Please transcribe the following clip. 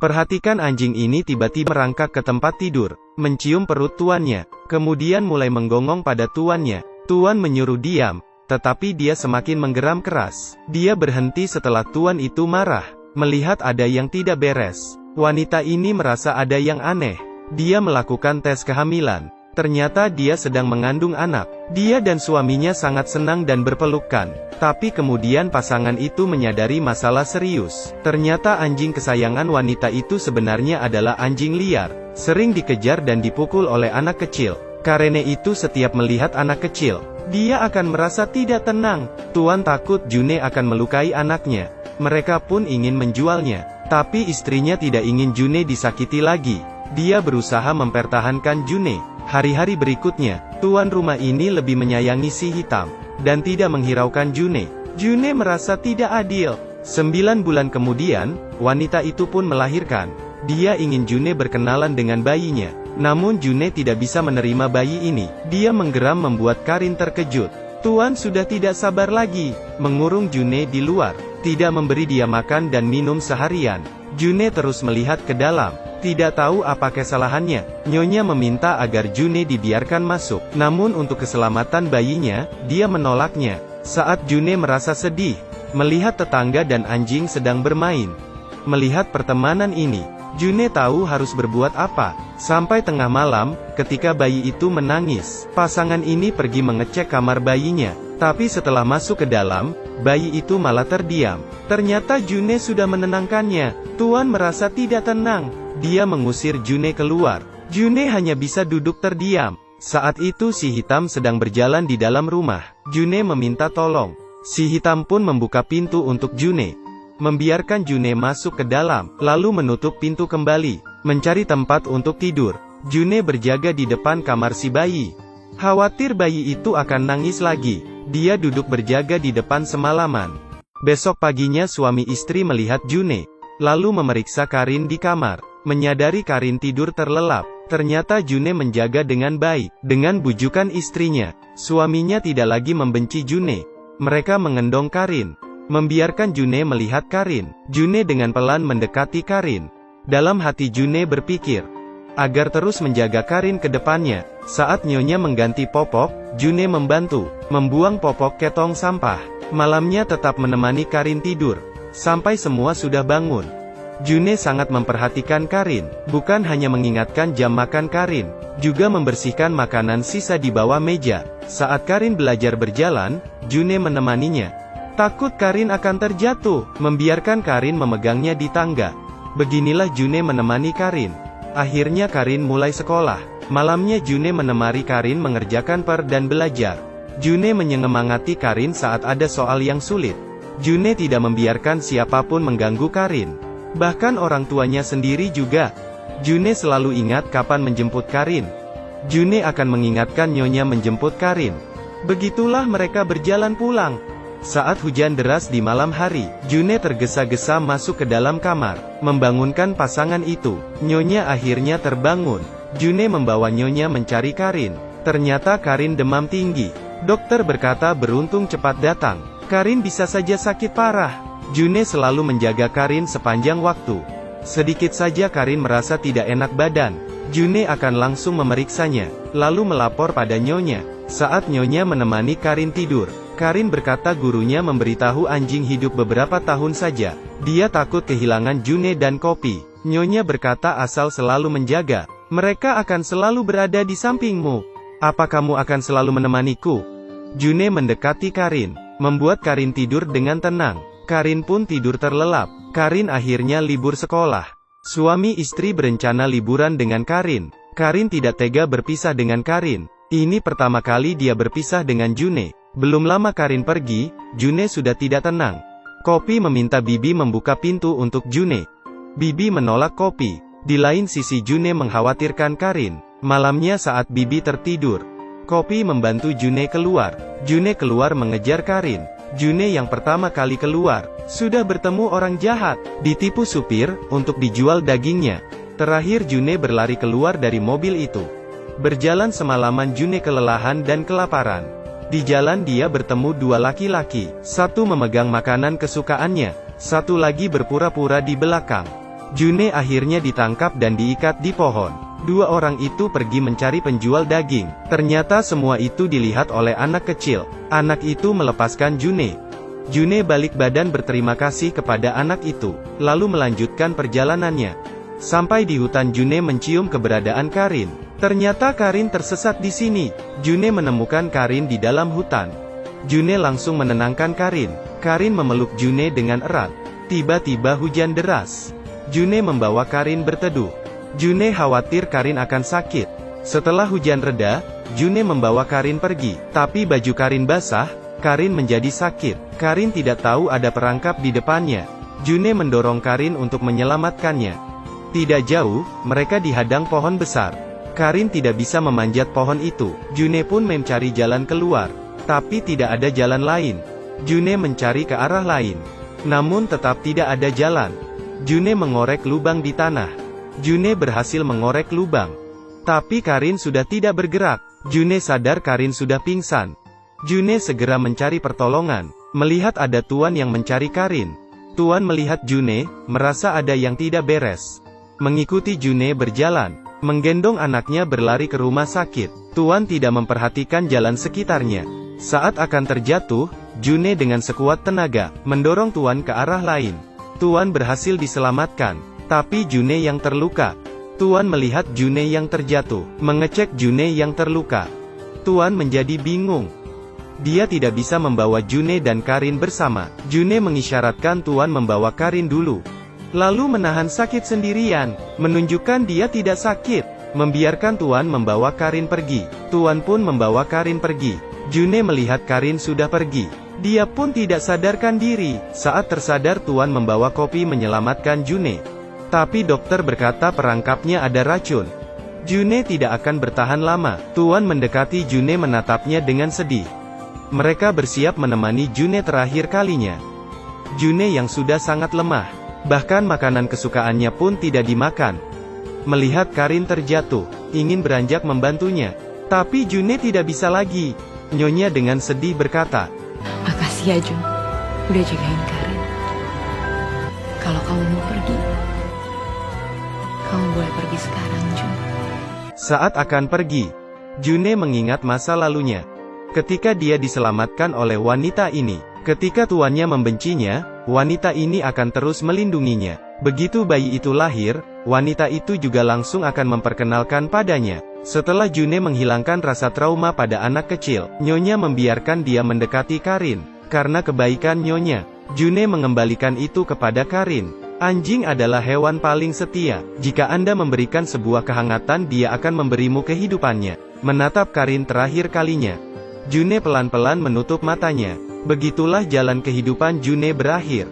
Perhatikan anjing ini tiba-tiba merangkak ke tempat tidur, mencium perut tuannya, kemudian mulai menggonggong pada tuannya. Tuan menyuruh diam, tetapi dia semakin menggeram keras. Dia berhenti setelah tuan itu marah, melihat ada yang tidak beres. Wanita ini merasa ada yang aneh. Dia melakukan tes kehamilan. Ternyata dia sedang mengandung anak. Dia dan suaminya sangat senang dan berpelukan. Tapi kemudian pasangan itu menyadari masalah serius. Ternyata anjing kesayangan wanita itu sebenarnya adalah anjing liar, sering dikejar dan dipukul oleh anak kecil. Karena itu setiap melihat anak kecil, dia akan merasa tidak tenang. Tuan takut June akan melukai anaknya. Mereka pun ingin menjualnya. Tapi istrinya tidak ingin June disakiti lagi. Dia berusaha mempertahankan June. Hari-hari berikutnya, tuan rumah ini lebih menyayangi si hitam, dan tidak menghiraukan June. June merasa tidak adil. 9 bulan kemudian, wanita itu pun melahirkan. Dia ingin June berkenalan dengan bayinya. Namun June tidak bisa menerima bayi ini. Dia menggeram membuat Karin terkejut. Tuan sudah tidak sabar lagi, mengurung June di luar. Tidak memberi dia makan dan minum seharian. June terus melihat ke dalam. Tidak tahu apa kesalahannya. Nyonya meminta agar June dibiarkan masuk. Namun untuk keselamatan bayinya, dia menolaknya. Saat June merasa sedih, melihat tetangga dan anjing sedang bermain. Melihat pertemanan ini, June tahu harus berbuat apa. Sampai tengah malam, ketika bayi itu menangis, pasangan ini pergi mengecek kamar bayinya. Tapi setelah masuk ke dalam, bayi itu malah terdiam. Ternyata June sudah menenangkannya. Tuan merasa tidak tenang. Dia mengusir June keluar. June hanya bisa duduk terdiam. Saat itu si hitam sedang berjalan di dalam rumah. June meminta tolong. Si hitam pun membuka pintu untuk June, membiarkan June masuk ke dalam, lalu menutup pintu kembali, mencari tempat untuk tidur. June berjaga di depan kamar si bayi. Khawatir bayi itu akan nangis lagi. Dia duduk berjaga di depan semalaman. Besok paginya suami istri melihat June, lalu memeriksa Karin di kamar. Menyadari Karin tidur terlelap, ternyata June menjaga dengan baik. Dengan bujukan istrinya, suaminya tidak lagi membenci June. Mereka mengendong Karin, membiarkan June melihat Karin. June dengan pelan mendekati Karin. Dalam hati June berpikir, agar terus menjaga Karin ke depannya. Saat nyonya mengganti popok, June membantu, membuang popok ke tong sampah. Malamnya tetap menemani Karin tidur, sampai semua sudah bangun. June sangat memperhatikan Karin, bukan hanya mengingatkan jam makan Karin, juga membersihkan makanan sisa di bawah meja. Saat Karin belajar berjalan, June menemaninya. Takut Karin akan terjatuh, membiarkan Karin memegangnya di tangga. Beginilah June menemani Karin. Akhirnya Karin mulai sekolah. Malamnya June menemani Karin mengerjakan PR dan belajar. June menyemangati Karin saat ada soal yang sulit. June tidak membiarkan siapapun mengganggu Karin. Bahkan orang tuanya sendiri juga. June selalu ingat kapan menjemput Karin. June akan mengingatkan nyonya menjemput Karin. Begitulah mereka berjalan pulang. Saat hujan deras di malam hari, June tergesa-gesa masuk ke dalam kamar, membangunkan pasangan itu. Nyonya akhirnya terbangun. June membawa nyonya mencari Karin. Ternyata Karin demam tinggi. Dokter berkata beruntung cepat datang. Karin bisa saja sakit parah. June selalu menjaga Karin sepanjang waktu. Sedikit saja Karin merasa tidak enak badan, June akan langsung memeriksanya, lalu melapor pada nyonya. Saat nyonya menemani Karin tidur, Karin berkata gurunya memberitahu anjing hidup beberapa tahun saja. Dia takut kehilangan June dan kopi. Nyonya berkata asal selalu menjaga, mereka akan selalu berada di sampingmu. Apa kamu akan selalu menemaniku? June mendekati Karin, membuat Karin tidur dengan tenang. Karin pun tidur terlelap. Karin akhirnya libur sekolah. Suami istri berencana liburan dengan Karin. Karin tidak tega berpisah dengan Karin. Ini pertama kali dia berpisah dengan June. Belum lama Karin pergi, June sudah tidak tenang. Kopi meminta Bibi membuka pintu untuk June. Bibi menolak Kopi. Di lain sisi June mengkhawatirkan Karin. Malamnya saat Bibi tertidur, Kopi membantu June keluar. June keluar mengejar Karin. June yang pertama kali keluar, sudah bertemu orang jahat, ditipu supir, untuk dijual dagingnya. Terakhir June berlari keluar dari mobil itu. Berjalan semalaman June kelelahan dan kelaparan. Di jalan dia bertemu dua laki-laki, satu memegang makanan kesukaannya, satu lagi berpura-pura di belakang. June akhirnya ditangkap dan diikat di pohon. Dua orang itu pergi mencari penjual daging. Ternyata semua itu dilihat oleh anak kecil. Anak itu melepaskan June. June balik badan berterima kasih kepada anak itu, lalu melanjutkan perjalanannya. Sampai di hutan June mencium keberadaan Karin. Ternyata Karin tersesat di sini. June menemukan Karin di dalam hutan. June langsung menenangkan Karin. Karin memeluk June dengan erat. Tiba-tiba hujan deras. June membawa Karin berteduh. June khawatir Karin akan sakit. Setelah hujan reda, June membawa Karin pergi. Tapi baju Karin basah, Karin menjadi sakit. Karin tidak tahu ada perangkap di depannya. June mendorong Karin untuk menyelamatkannya. Tidak jauh, mereka dihadang pohon besar. Karin tidak bisa memanjat pohon itu. June pun mencari jalan keluar. Tapi tidak ada jalan lain. June mencari ke arah lain. Namun tetap tidak ada jalan. June mengorek lubang di tanah. June berhasil mengorek lubang. Tapi Karin sudah tidak bergerak. June sadar Karin sudah pingsan. June segera mencari pertolongan. Melihat ada Tuan yang mencari Karin. Tuan melihat June, merasa ada yang tidak beres. Mengikuti June berjalan. Menggendong anaknya berlari ke rumah sakit. Tuan tidak memperhatikan jalan sekitarnya. Saat akan terjatuh, June dengan sekuat tenaga, mendorong Tuan ke arah lain. Tuan berhasil diselamatkan. Tapi June yang terluka. Tuan melihat June yang terjatuh, mengecek June yang terluka. Tuan menjadi bingung. Dia tidak bisa membawa June dan Karin bersama. June mengisyaratkan Tuan membawa Karin dulu. Lalu menahan sakit sendirian, menunjukkan dia tidak sakit. Membiarkan Tuan membawa Karin pergi. Tuan pun membawa Karin pergi. June melihat Karin sudah pergi. Dia pun tidak sadarkan diri. Saat tersadar Tuan membawa kopi menyelamatkan June. Tapi dokter berkata perangkapnya ada racun. June tidak akan bertahan lama. Tuan mendekati June menatapnya dengan sedih. Mereka bersiap menemani June terakhir kalinya. June yang sudah sangat lemah. Bahkan makanan kesukaannya pun tidak dimakan. Melihat Karin terjatuh, ingin beranjak membantunya. Tapi June tidak bisa lagi. Nyonya dengan sedih berkata, "Makasih ya Jun, udah jagain Karin. Kalau kamu mau pergi, kamu boleh pergi sekarang Jun." Saat akan pergi, June mengingat masa lalunya. Ketika dia diselamatkan oleh wanita ini. Ketika tuannya membencinya, wanita ini akan terus melindunginya. Begitu bayi itu lahir, wanita itu juga langsung akan memperkenalkan padanya. Setelah June menghilangkan rasa trauma pada anak kecil, Nyonya membiarkan dia mendekati Karin. Karena kebaikan Nyonya, June mengembalikan itu kepada Karin. Anjing adalah hewan paling setia. Jika Anda memberikan sebuah kehangatan, dia akan memberimu kehidupannya. Menatap Karin terakhir kalinya, June pelan-pelan menutup matanya. Begitulah jalan kehidupan June berakhir.